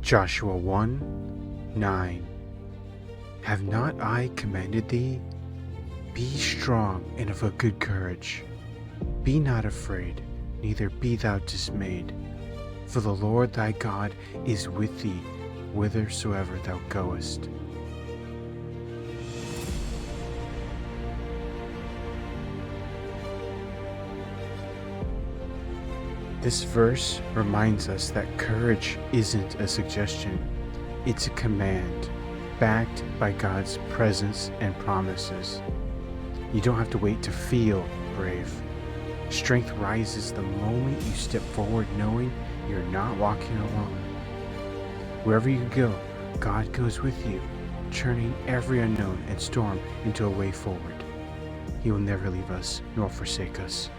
Joshua 1:9. Have not I commanded thee? Be strong and of a good courage. Be not afraid, neither be thou dismayed. For the Lord thy God is with thee whithersoever thou goest. This verse reminds us that courage isn't a suggestion, it's a command, backed by God's presence and promises. You don't have to wait to feel brave. Strength rises the moment you step forward knowing you're not walking alone. Wherever you go, God goes with you, turning every unknown and storm into a way forward. He will never leave us nor forsake us.